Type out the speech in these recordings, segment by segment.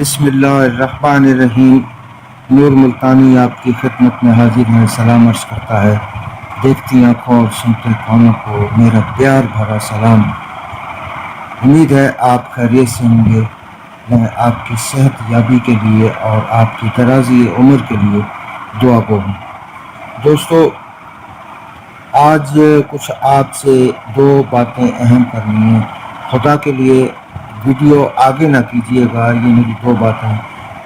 بسم اللہ الرحمن الرحیم۔ نور ملتانی آپ کی خدمت میں حاضر ہے، سلام عرض کرتا ہے۔ دیکھتی آنکھوں اور سنتے کانوں کو میرا پیار بھرا سلام۔ امید ہے آپ خیریت سے ہوں گے۔ میں آپ کی صحت یابی کے لیے اور آپ کی درازی عمر کے لیے دعا گو ہوں۔ دوستو، آج کچھ آپ سے دو باتیں اہم کرنی ہیں۔ خدا کے لیے ویڈیو آگے نہ کیجیے گا، یہ میری دو باتیں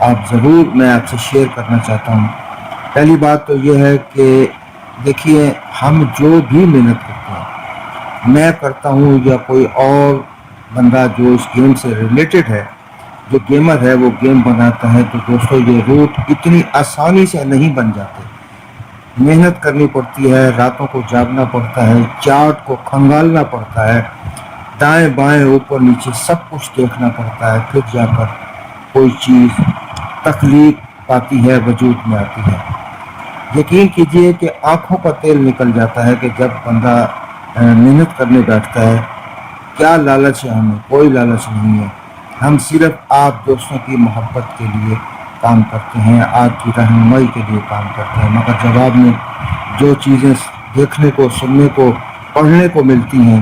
آپ ضرور میں آپ سے شیئر کرنا چاہتا ہوں۔ پہلی بات تو یہ ہے کہ دیکھیے، ہم جو بھی محنت کرتے ہیں، میں کرتا ہوں یا کوئی اور بندہ جو اس گیم سے ریلیٹڈ ہے، جو گیمر ہے وہ گیم بناتا ہے، تو دوستو یہ روٹ اتنی آسانی سے نہیں بن جاتے۔ محنت کرنی پڑتی ہے، راتوں کو جاگنا پڑتا ہے، چارٹ کو کھنگالنا پڑتا ہے، دائیں بائیں اوپر نیچے سب کچھ دیکھنا پڑتا ہے، پھر جا کر کوئی چیز تخلیق پاتی ہے، وجود میں آتی ہے۔ یقین کیجئے کہ آنکھوں کا تیل نکل جاتا ہے کہ جب بندہ محنت کرنے بیٹھتا ہے۔ کیا لالچ ہے؟ ہمیں کوئی لالچ نہیں ہے، ہم صرف آپ دوستوں کی محبت کے لیے کام کرتے ہیں، آپ کی رہنمائی کے لیے کام کرتے ہیں، مگر جواب میں جو چیزیں دیکھنے کو، سننے کو، پڑھنے کو ملتی ہیں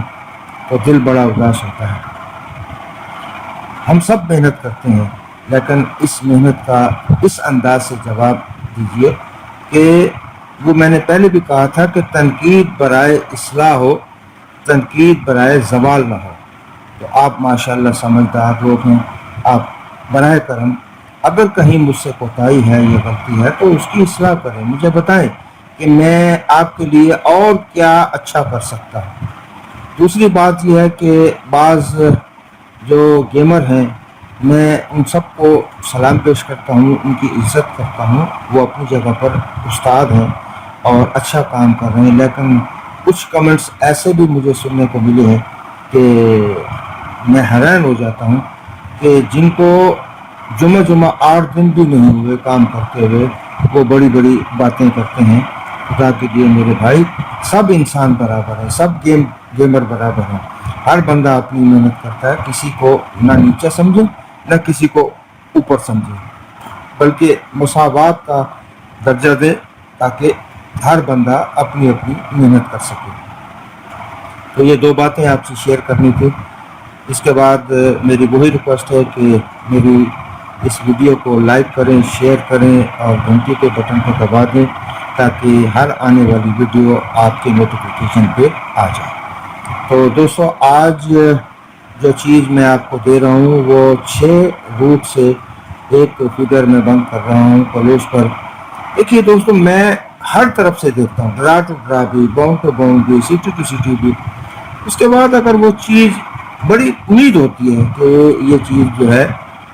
تو دل بڑا اداس ہوتا ہے۔ ہم سب محنت کرتے ہیں، لیکن اس محنت کا اس انداز سے جواب دیجئے کہ وہ میں نے پہلے بھی کہا تھا کہ تنقید برائے اصلاح ہو، تنقید برائے زوال نہ ہو۔ تو آپ ماشاءاللہ سمجھدار لوگ ہیں، آپ براہ کرم اگر کہیں مجھ سے کوتاہی ہے یا غلطی ہے تو اس کی اصلاح کریں، مجھے بتائیں کہ میں آپ کے لیے اور کیا اچھا کر سکتا ہوں۔ دوسری بات یہ ہے کہ بعض جو گیمر ہیں، میں ان سب کو سلام پیش کرتا ہوں، ان کی عزت کرتا ہوں، وہ اپنی جگہ پر استاد ہیں اور اچھا کام کر رہے ہیں، لیکن کچھ کمنٹس ایسے بھی مجھے سننے کو ملے ہیں کہ میں حیران ہو جاتا ہوں کہ جن کو جمعہ 8 دن بھی نہیں ہوئے کام کرتے ہوئے، وہ بڑی بڑی باتیں کرتے ہیں۔ خدا کے لیے میرے بھائی، سب انسان برابر ہیں، سب گیمر برابر ہیں، ہر بندہ اپنی محنت کرتا ہے، کسی کو نہ نیچا سمجھے نہ کسی کو اوپر سمجھے، بلکہ مساوات کا درجہ دے تاکہ ہر بندہ اپنی اپنی محنت کر سکے۔ تو یہ دو باتیں آپ سے شیئر کرنی تھی۔ اس کے بعد میری وہی ریکویسٹ ہے کہ میری اس ویڈیو کو لائک کریں، شیئر کریں اور گھنٹی کے بٹن کو دبا دیں تاکہ ہر آنے والی ویڈیو آپ کے نوٹیفیکیشن پہ آ جائے۔ تو دوستو، آج جو چیز میں آپ کو دے رہا ہوں وہ 6 روٹ سے ایک فگر میں بند کر رہا ہوں کلوز پر۔ دیکھیے دوستو، میں ہر طرف سے دیکھتا ہوں، ڈرا ٹو ڈرا بھی، باؤنڈ ٹو باؤنڈ بھی، سٹی ٹو سٹی بھی۔ اس کے بعد اگر وہ چیز بڑی امید ہوتی ہے کہ یہ چیز جو ہے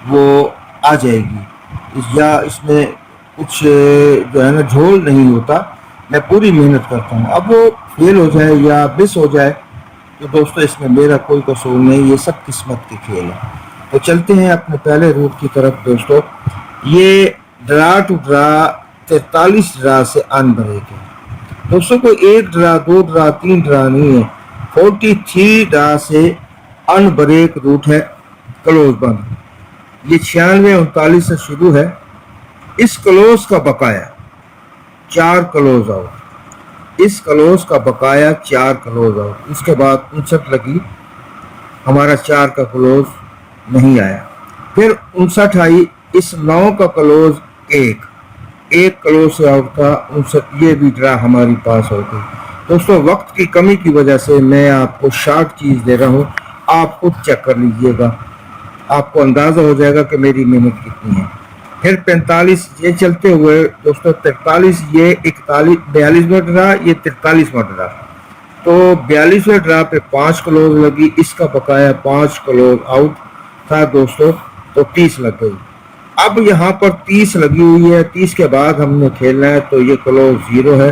وہ آ جائے گی، یا اس میں کچھ جو ہے نا جھول نہیں ہوتا، میں پوری محنت کرتا ہوں۔ اب وہ فیل ہو جائے یا مس ہو جائے تو دوستو اس میں میرا کوئی قصور نہیں، یہ سب قسمت کے کھیل ہے۔ تو چلتے ہیں اپنے پہلے روٹ کی طرف۔ دوستو، یہ ڈرا ٹو ڈرا 43 ڈرا سے ان بریک ہے۔ دوستو، کوئی 1 ڈرا 2 ڈرا 3 ڈرا نہیں ہے، 43 ڈرا سے ان بریک روٹ ہے، کلوز بند۔ یہ 96 39 سے شروع ہے۔ اس کلوز کا بقایا 4 کلوز آؤٹ، اس کلوز کا بقایا 4 کلوز آؤٹ۔ اس کے بعد 59 لگی، ہمارا 4 کا کلوز نہیں آیا، پھر 59 آئی، اس 9 کا کلوز ایک کلوز سے آؤٹ تھا، 59 یہ بھی ڈرا ہماری پاس ہو گئی۔ دوستو، وقت کی کمی کی وجہ سے میں آپ کو شارٹ چیز دے رہا ہوں، آپ خود چیک کر لیجئے گا، آپ کو اندازہ ہو جائے گا کہ میری محنت کتنی ہے۔ پھر 45 یہ چلتے ہوئے دوستو 43 یہ 42واں ڈرا، یہ 43واں ڈرا، تو 42ویں ڈرا پہ 5 کلوز لگی، اس کا بقایا 5 کلوز آؤٹ تھا دوستو، تو 30 لگ گئی۔ اب یہاں پر 30 لگی ہوئی ہے، 30 کے بعد ہم نے کھیلنا ہے، تو یہ کلوز 0 ہے،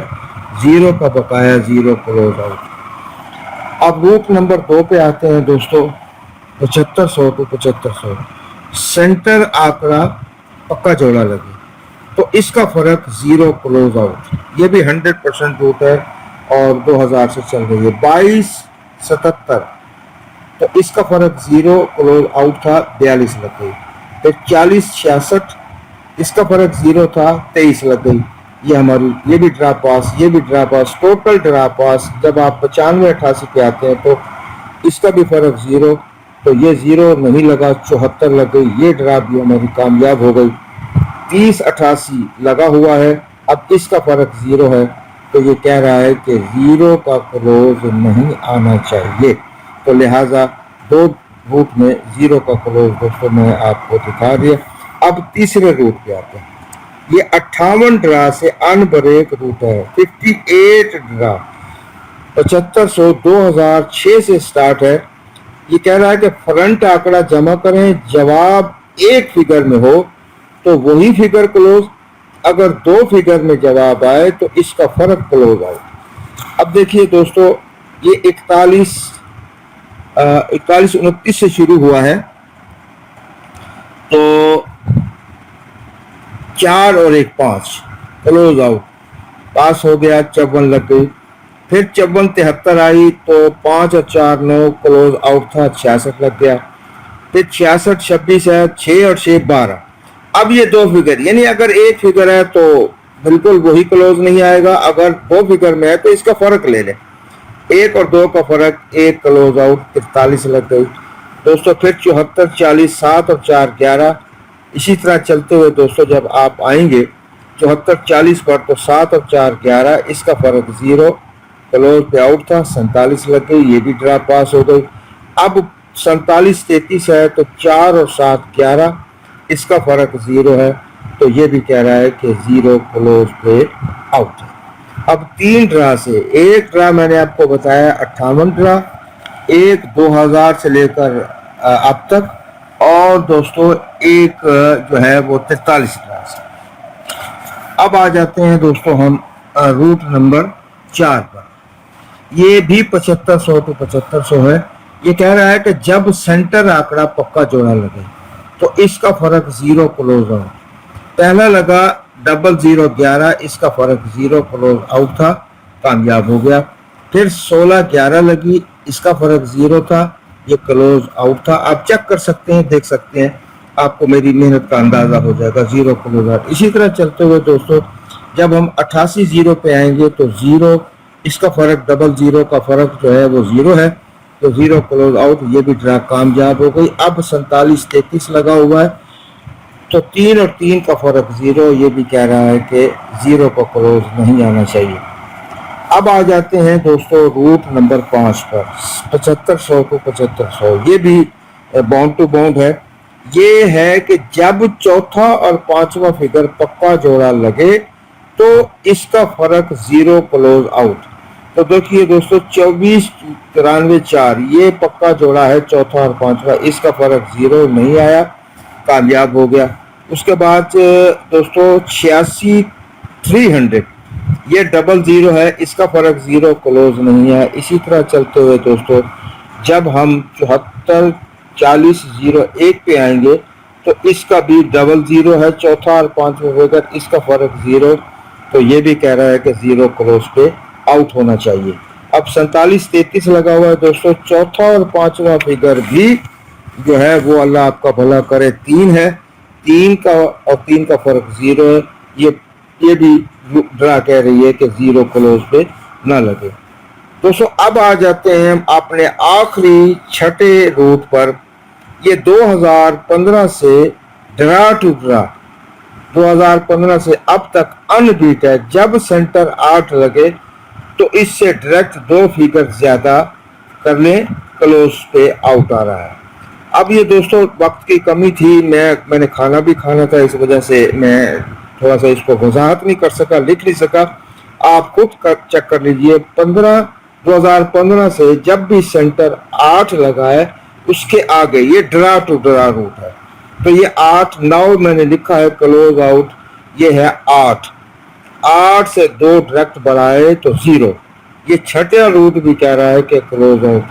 0 کا بقایا 0 کلوز آؤٹ۔ اب روٹ نمبر 2 پہ آتے ہیں دوستو، 7500 to 7500 سینٹر آکڑا پکا جوڑا لگے، تو اس کا فرق 0 کلوز آؤٹ، یہ بھی 100% روٹ ہے اور 2000 سے چل رہی ہے۔ 2277 تو اس کا فرق 0 کلوز آؤٹ تھا، 42 لگ گئی۔ फिर 40-66 इसका फर्क 0 था, 23 लग गई। ये हमारी ये भी ड्रा पास, ये भी ड्रा पास, टोटल ड्रा पास। जब आप 95-88 पे आते हैं तो इसका भी फर्क 0, तो ये 0 नहीं लगा, 74 लग गई। ये ड्रा भी हमारी कामयाब हो गई। 30-88 लगा हुआ है, अब इसका फर्क 0 है, तो ये कह रहा है कि 0 का क्लोज नहीं आना चाहिए। तो लिहाजा दो रूट में 0 का क्लोज दोस्तों मैं आपको दिखा दिया। अब तीसरे रूट पे आते हैं। ये 58 ड्रा से अनब्रेक रूट है। 58 ड्रा 7500 2006 से स्टार्ट है। ये कह रहा है कि फ्रंट आंकड़ा जमा करें, जवाब एक फिगर में हो तो वही फिगर क्लोज, अगर दो फिगर में जवाब आए तो इसका फर्क क्लोज आए। अब देखिए दोस्तों, ये 41-29 से शुरू हुआ है, तो 4 और 1 5 क्लोज आउट, पास हो गया, 54 लग गई। फिर 54-73 आई तो 5 और 4 9 क्लोज आउट था, 66 लग गया। फिर 66-26 है, 6 और 6 12। अब ये दो फिगर, यानी अगर एक फिगर है तो बिल्कुल वही क्लोज नहीं आएगा, अगर दो फिगर में है तो इसका फर्क ले लें। 1 और 2 का फर्क, 1 क्लोज आउट, 43 लग गई दोस्तों। फिर 74-40, 7 और 4 11। इसी तरह चलते हुए दोस्तों जब आप आएंगे 74-40 पर तो 7 और 4 11, इसका फर्क 0, क्लोज पे आउट था, 47 लग गई, ये भी ड्रा पास हो गई। अब 47-33 है तो 4 और 7 11, इसका फर्क 0 है, तो ये भी कह रहा है कि 0 क्लोज पे आउट है। अब 3 ड्रा से, एक ड्रा मैंने आपको बताया 58 ड्रा, एक 2000 से लेकर अब तक, और दोस्तों एक जो है वो 43 ड्रा से। अब आ जाते हैं दोस्तों हम रूट नंबर 4 पर। ये भी 7500 to 7500 है। ये कह रहा है कि जब सेंटर आंकड़ा पक्का जोड़ा लगे तो इसका फर्क 0 क्लोज आउट। पहला लगा 0011, इसका फर्क 0 क्लोज आउट था, कामयाब हो गया। फिर 16-11 लगी, इसका फर्क 0 था, ये क्लोज आउट था। आप चेक कर सकते हैं, देख सकते हैं, आपको मेरी मेहनत का अंदाजा हो जाएगा, 0 क्लोज आउट। इसी तरह चलते हुए दोस्तों जब हम 88-0 पे आएंगे तो 0, इसका फर्क 00 का फर्क जो है वो 0 है, तो 0 क्लोज आउट, ये भी ड्रा कामयाब हो गई। अब 47-33 लगा हुआ है, तो 3 और 3 का फर्क 0, ये भी कह रहा है कि 0 का क्लोज नहीं आना चाहिए। अब आ जाते हैं दोस्तों रूट नंबर 5 पर, 7500 to 7500। ये भी बाउंड टू बाउंड है। ये है कि जब चौथा और पांचवा फिगर पक्का जोड़ा लगे तो इसका फर्क 0 क्लोज आउट। तो देखिए दोस्तों 24-93-4 ये पक्का जोड़ा है, चौथा और पांचवा, इसका फर्क 0 नहीं आया, कामयाब हो गया। उसके बाद दोस्तों 86-300 ये 00 है, इसका फर्क 0 क्लोज नहीं है। इसी तरह चलते हुए दोस्तों जब हम 74-40-01 पे आएंगे तो इसका भी 00 है, चौथा और पांचवा फिगर, इसका फर्क 0, तो ये भी कह रहा है कि 0 क्लोज पे आउट होना चाहिए। अब 47-33 लगा हुआ है दोस्तों, चौथा और पांचवा फिगर भी जो है वो अल्लाह आपका भला करे 3 है, 3 का और 3 का फर्क 0 है। ये भी ड्रा कह रही है कि 0 क्लोज पे ना लगे। दोस्तों अब आ जाते हैं हम अपने आखिरी छठे रूट पर। ये 2015 से ड्रा टू ड्रा, 2015 से अब तक अनबीट है। जब सेंटर 8 लगे तो इससे डायरेक्ट 2 फिगर ज्यादा कर लें, क्लोज पे आउट आ रहा है। अब ये दोस्तों वक्त की कमी थी, मैंने खाना भी खाना था, इस वजह से मैं थोड़ा सा इसको वजाहत नहीं कर सका, लिख नहीं सका, आप खुद चेक कर लीजिए। 2015 से जब भी सेंटर 8 लगा है उसके आगे ये ड्रा टू ड्रा रूट है, तो ये 8-9 मैंने लिखा है क्लोज आउट, ये है 8 से 2 डायरेक्ट बढ़ाए तो 0। ये छठा रूट भी कह रहा है कि क्लोज आउट।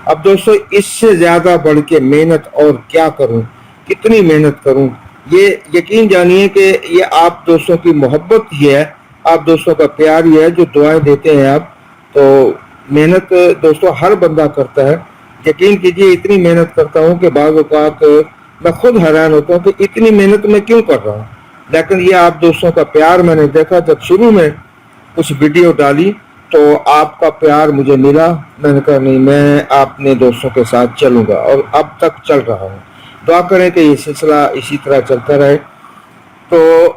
अब दोस्तों इससे ज्यादा बढ़ के मेहनत और क्या करूं, कितनी मेहनत करूं, ये यकीन जानिए कि ये आप दोस्तों की मोहब्बत ही है, आप दोस्तों का प्यार ही है जो दुआएं देते हैं आप। तो मेहनत दोस्तों हर बंदा करता है, यकीन कीजिए इतनी मेहनत करता हूं कि बाज़ औक़ात मैं खुद हैरान होता हूँ कि इतनी मेहनत मैं क्यों कर रहा हूँ। लेकिन ये आप दोस्तों का प्यार मैंने देखा, जब शुरू में कुछ वीडियो डाली तो आपका प्यार मुझे मिला। मैंने कहा नहीं, मैं अपने दोस्तों के साथ चलूँगा, और अब तक चल रहा हूँ। दुआ करें कि ये सिलसिला इसी तरह चलता रहे। तो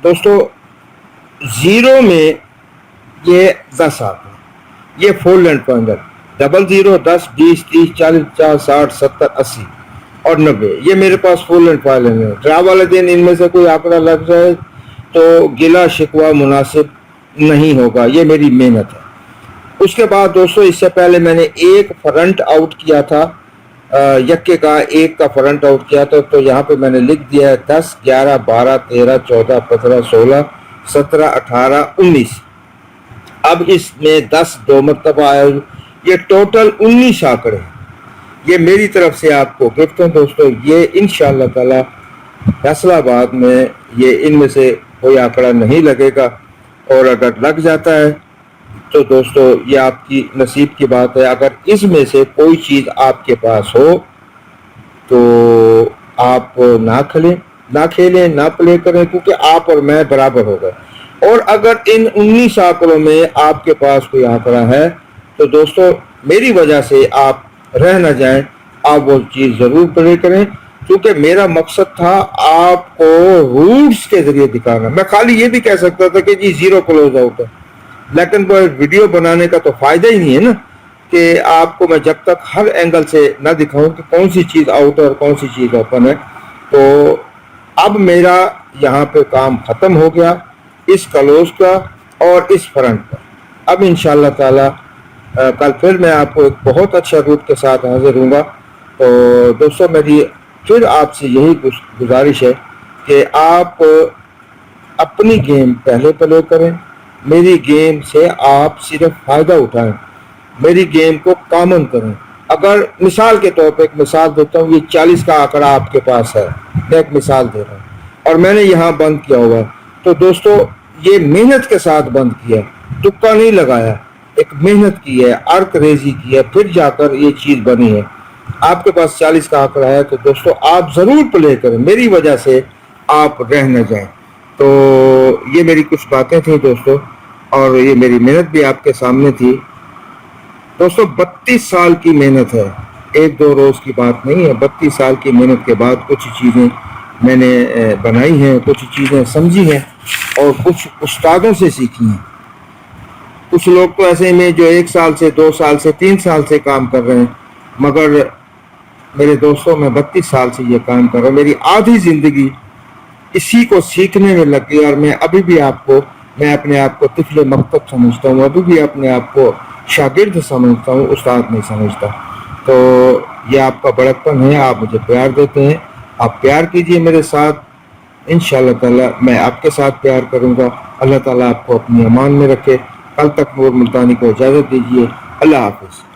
दोस्तों, ज़ीरो में ये 10 आते हैं, ये 4 लैंड पॉइंटर, 00, 10, 20, 30, 40, 50, 60, 70, 80 और 90, ये मेरे पास 4 लैंड फाइल है। ड्रा वाले दिन इनमें से कोई आंकड़ा लग जाए तो गिला शिकवा मुनासिब नहीं होगा, ये मेरी मेहनत है। उसके बाद दोस्तों, इससे पहले मैंने एक फ्रंट आउट किया था, यक्के का एक का फ्रंट आउट किया था। तो यहाँ पे मैंने लिख दिया है 10, 11, 12, 13, 14, 15, 16, 17, 18, 19। अब इसमें 10 2 मरतबा आया, ये टोटल 19 आंकड़े हैं। ये मेरी तरफ से आपको गिफ्ट है दोस्तों। ये इंशाअल्लाह ताला फैसलाबाद में ये इनमें से कोई आंकड़ा नहीं लगेगा, और अगर लग जाता है तो दोस्तों ये आपकी नसीब की बात है। अगर इसमें से कोई चीज़ आपके पास हो तो आप ना खेलें, ना प्ले करें, क्योंकि आप और मैं बराबर हो गए। और अगर इन 19 आंकड़ों में आपके पास कोई आंकड़ा है तो दोस्तों मेरी वजह से आप रह ना जाएं, आप वो चीज़ ज़रूर प्ले करें, क्योंकि मेरा मकसद था आपको रूट्स के ज़रिए दिखाना। मैं खाली ये भी कह सकता था कि जी 0 क्लोज आउट है, लेकिन वो वीडियो बनाने का तो फ़ायदा ही नहीं है ना, कि आपको मैं जब तक हर एंगल से ना दिखाऊं कि कौन सी चीज़ आउट है और कौन सी चीज़ ओपन है। तो अब मेरा यहाँ पे काम ख़त्म हो गया, इस क्लोज का और इस फ्रंट का। अब इंशाअल्लाह ताला कल फिर मैं आपको एक बहुत अच्छा रूट के साथ हाजिर हूँगा। तो दोस्तों मेरी फिर आपसे यही गुजारिश है कि आप अपनी गेम पहले प्ले करें, मेरी गेम से आप सिर्फ फ़ायदा उठाएं, मेरी गेम को कॉमन करें। अगर मिसाल के तौर पे एक मिसाल देता हूँ, ये 40 का आंकड़ा आपके पास है, मैं एक मिसाल दे रहा हूँ, और मैंने यहाँ बंद किया हुआ है। तो दोस्तों ये मेहनत के साथ बंद किया, तुक्का नहीं लगाया, एक मेहनत की है, अर्क रेजी की है, फिर जाकर ये चीज़ बनी है। आपके पास 40 का आंकड़ा है तो दोस्तों आप ज़रूर प्ले करें, मेरी वजह से आप रह न जाएं। तो ये मेरी कुछ बातें थी दोस्तों, और ये मेरी मेहनत भी आपके सामने थी दोस्तों। 32 साल की मेहनत है, 1-2 रोज़ की बात नहीं है। 32 साल की मेहनत के बाद कुछ चीज़ें मैंने बनाई हैं, कुछ चीज़ें समझी हैं, और कुछ उस्तादों से सीखी हैं। कुछ लोग तो ऐसे में जो 1 साल से, 2 साल से, 3 साल से काम कर रहे हैं, मगर मेरे दोस्तों मैं 32 साल से ये काम कर रहा हूँ। मेरी आधी ज़िंदगी इसी को सीखने में लग गई, और मैं अभी भी मैं अपने आप को तिफले मकतब समझता हूँ, अभी भी अपने आप को शागिर्द समझता हूँ, उस्ताद नहीं समझता। तो ये आपका बड़कपन है, आप मुझे प्यार देते हैं, आप प्यार कीजिए मेरे साथ, इंशाअल्लाह ताला मैं आपके साथ प्यार करूँगा। अल्लाह ताला आपको अपनी अमान में रखे। कल तक नूर मुल्तानी को इजाज़त दीजिए। अल्लाह हाफ़िज़।